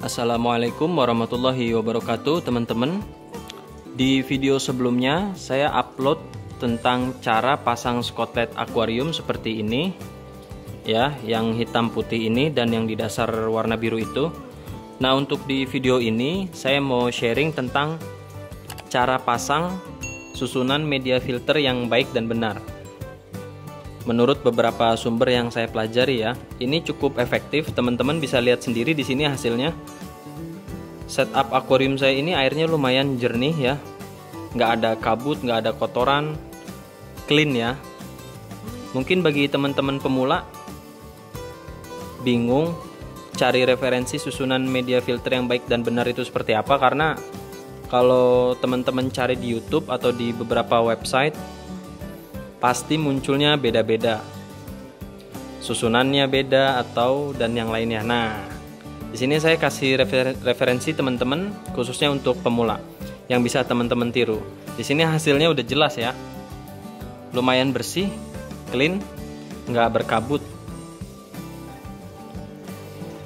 Assalamualaikum warahmatullahi wabarakatuh teman-teman. Di video sebelumnya saya upload tentang cara pasang skotlet akuarium seperti ini ya, yang hitam putih ini dan yang di dasar warna biru itu. Nah, untuk di video ini saya mau sharing tentang cara pasang susunan media filter yang baik dan benar. Menurut beberapa sumber yang saya pelajari ya, ini cukup efektif. Teman-teman bisa lihat sendiri di sini hasilnya. Setup akuarium saya ini airnya lumayan jernih ya, nggak ada kabut, nggak ada kotoran, clean ya. Mungkin bagi teman-teman pemula bingung cari referensi susunan media filter yang baik dan benar itu seperti apa, karena kalau teman-teman cari di YouTube atau di beberapa website pasti munculnya beda-beda, susunannya beda atau dan yang lainnya. Nah, di sini saya kasih referensi teman-teman khususnya untuk pemula yang bisa teman-teman tiru. Di sini hasilnya udah jelas ya, lumayan bersih, clean, nggak berkabut.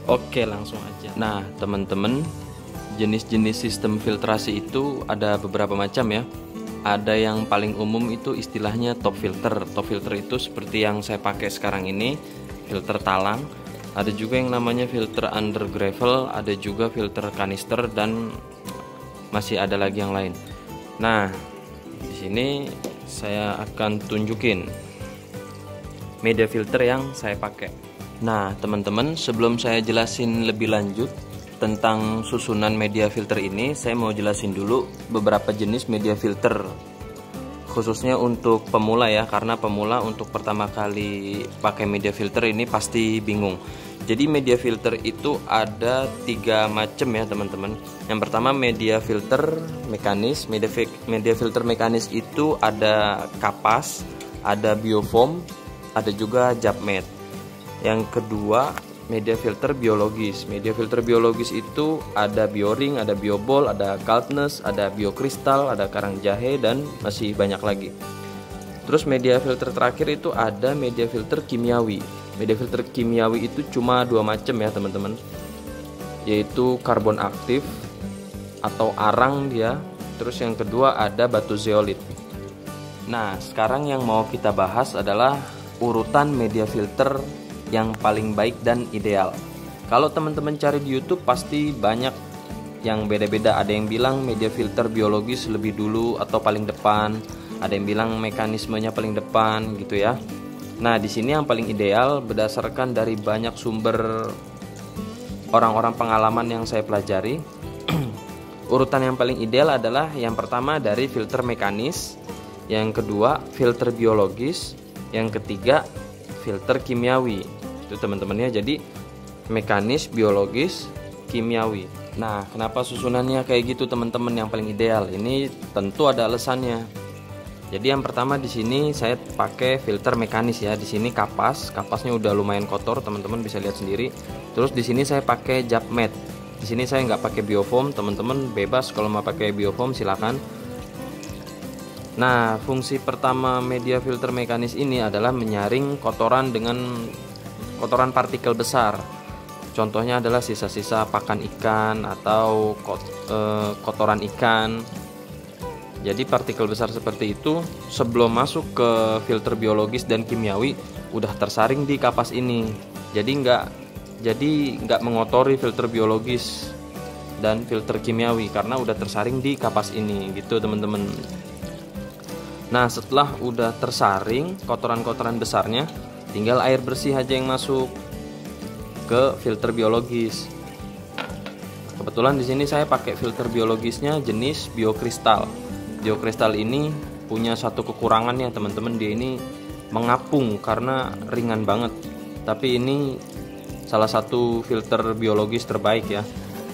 Oke, langsung aja. Nah, teman-teman, jenis-jenis sistem filtrasi itu ada beberapa macam ya. Ada yang paling umum itu istilahnya top filter. Top filter itu seperti yang saya pakai sekarang ini, filter talang. Ada juga yang namanya filter under gravel, ada juga filter kanister, dan masih ada lagi yang lain. Nah, di sini saya akan tunjukin media filter yang saya pakai. Nah, teman-teman, sebelum saya jelasin lebih lanjut tentang susunan media filter ini, saya mau jelasin dulu beberapa jenis media filter, khususnya untuk pemula ya, karena pemula untuk pertama kali pakai media filter ini pasti bingung. Jadi media filter itu ada 3 macam ya teman-teman. Yang pertama media filter mekanis. Media filter mekanis itu ada kapas, ada biofoam, ada juga jar mat. Yang kedua media filter biologis. Media filter biologis itu ada bioring, ada biobol, ada kaltness, ada biokristal, ada karang jahe, dan masih banyak lagi. Terus media filter terakhir itu ada media filter kimiawi. Media filter kimiawi itu cuma 2 macam ya teman-teman, yaitu karbon aktif atau arang dia. Terus yang kedua ada batu zeolit. Nah, sekarang yang mau kita bahas adalah urutan media filter yang paling baik dan ideal. Kalau teman-teman cari di YouTube pasti banyak yang beda-beda. Ada yang bilang media filter biologis lebih dulu atau paling depan, ada yang bilang mekanismenya paling depan gitu ya. Nah, di sini yang paling ideal berdasarkan dari banyak sumber orang-orang pengalaman yang saya pelajari. Urutan yang paling ideal adalah yang pertama dari filter mekanis, yang kedua filter biologis, yang ketiga filter kimiawi. Itu teman-teman ya. Jadi mekanis, biologis, kimiawi. Nah, kenapa susunannya kayak gitu teman-teman yang paling ideal? Ini tentu ada alasannya. Jadi yang pertama di sini saya pakai filter mekanis ya. Di sini kapasnya udah lumayan kotor, teman-teman bisa lihat sendiri. Terus di sini saya pakai jar mat. Di sini saya nggak pakai biofoam, teman-teman bebas kalau mau pakai biofoam silakan. Nah, fungsi pertama media filter mekanis ini adalah menyaring kotoran dengan kotoran partikel besar. Contohnya adalah sisa-sisa pakan ikan atau kotoran ikan. Jadi partikel besar seperti itu sebelum masuk ke filter biologis dan kimiawi udah tersaring di kapas ini. Jadi nggak mengotori filter biologis dan filter kimiawi karena udah tersaring di kapas ini gitu teman-teman. Nah, setelah udah tersaring kotoran-kotoran besarnya, tinggal air bersih aja yang masuk ke filter biologis. Kebetulan di sini saya pakai filter biologisnya jenis biokristal. Biokristal ini punya satu kekurangan ya teman-teman, dia ini mengapung karena ringan banget. Tapi ini salah satu filter biologis terbaik ya.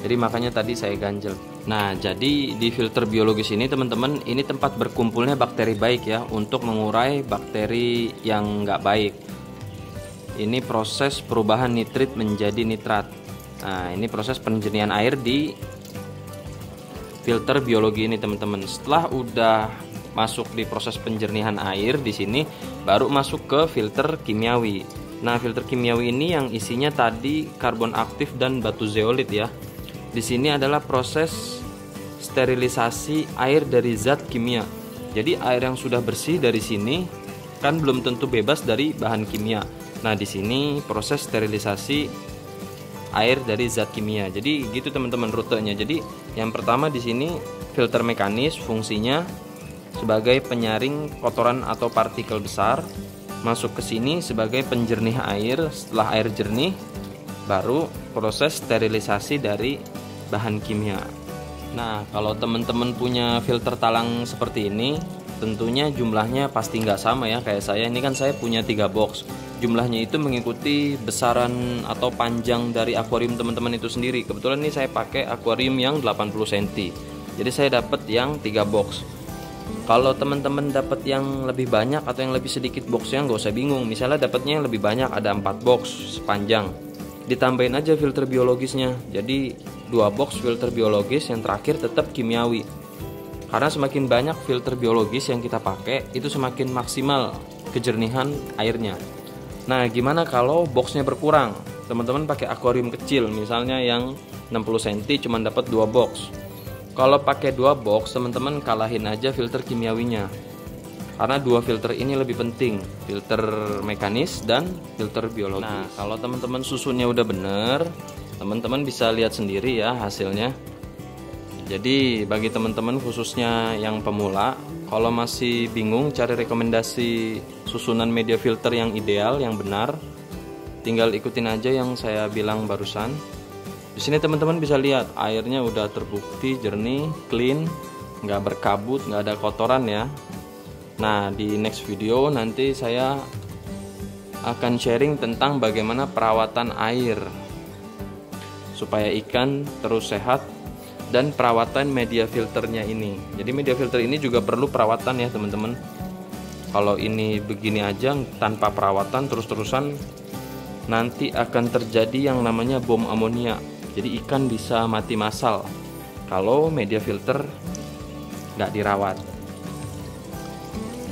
Jadi makanya tadi saya ganjel. Nah, jadi di filter biologis ini teman-teman, ini tempat berkumpulnya bakteri baik ya, untuk mengurai bakteri yang nggak baik. Ini proses perubahan nitrit menjadi nitrat. Nah, ini proses penjernihan air di filter biologi ini teman-teman. Setelah udah masuk di proses penjernihan air di sini, baru masuk ke filter kimiawi. Nah, filter kimiawi ini yang isinya tadi karbon aktif dan batu zeolit ya. Di sini adalah proses sterilisasi air dari zat kimia. Jadi air yang sudah bersih dari sini kan belum tentu bebas dari bahan kimia. Nah, di sini proses sterilisasi air dari zat kimia. Jadi gitu teman-teman rutenya. Jadi yang pertama di sini filter mekanis, fungsinya sebagai penyaring kotoran atau partikel besar, masuk ke sini sebagai penjernih air. Setelah air jernih, baru proses sterilisasi dari bahan kimia. Nah, kalau teman-teman punya filter talang seperti ini, tentunya jumlahnya pasti nggak sama ya kayak saya. Ini kan saya punya 3 box. Jumlahnya itu mengikuti besaran atau panjang dari akuarium teman-teman itu sendiri. Kebetulan ini saya pakai akuarium yang 80 cm. Jadi saya dapat yang 3 box. Kalau teman-teman dapat yang lebih banyak atau yang lebih sedikit boxnya, nggak usah bingung. Misalnya dapatnya yang lebih banyak, ada 4 box sepanjang, ditambahin aja filter biologisnya. Jadi 2 box filter biologis, yang terakhir tetap kimiawi. Karena semakin banyak filter biologis yang kita pakai, itu semakin maksimal kejernihan airnya. Nah, gimana kalau boxnya berkurang? Teman-teman pakai akuarium kecil, misalnya yang 60 cm cuma dapat 2 box. Kalau pakai 2 box, teman-teman kalahin aja filter kimiawinya. Karena 2 filter ini lebih penting, filter mekanis dan filter biologis. Nah, kalau teman-teman susunnya udah bener, teman-teman bisa lihat sendiri ya hasilnya. Jadi bagi teman-teman khususnya yang pemula, kalau masih bingung cari rekomendasi susunan media filter yang ideal, yang benar, tinggal ikutin aja yang saya bilang barusan. Di sini teman-teman bisa lihat airnya udah terbukti jernih, clean, nggak berkabut, nggak ada kotoran ya. Nah, di next video nanti saya akan sharing tentang bagaimana perawatan air supaya ikan terus sehat, dan perawatan media filternya ini. Jadi media filter ini juga perlu perawatan ya teman-teman. Kalau ini begini aja tanpa perawatan terus-terusan, nanti akan terjadi yang namanya bom amonia. Jadi ikan bisa mati massal kalau media filter nggak dirawat.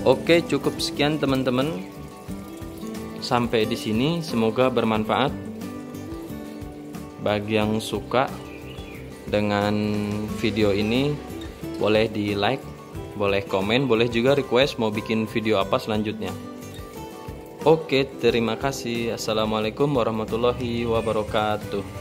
Oke, cukup sekian teman-teman. Sampai di sini, semoga bermanfaat. Bagi yang suka dengan video ini, boleh di like, boleh komen, boleh juga request mau bikin video apa selanjutnya. Oke, terima kasih. Assalamualaikum warahmatullahi wabarakatuh.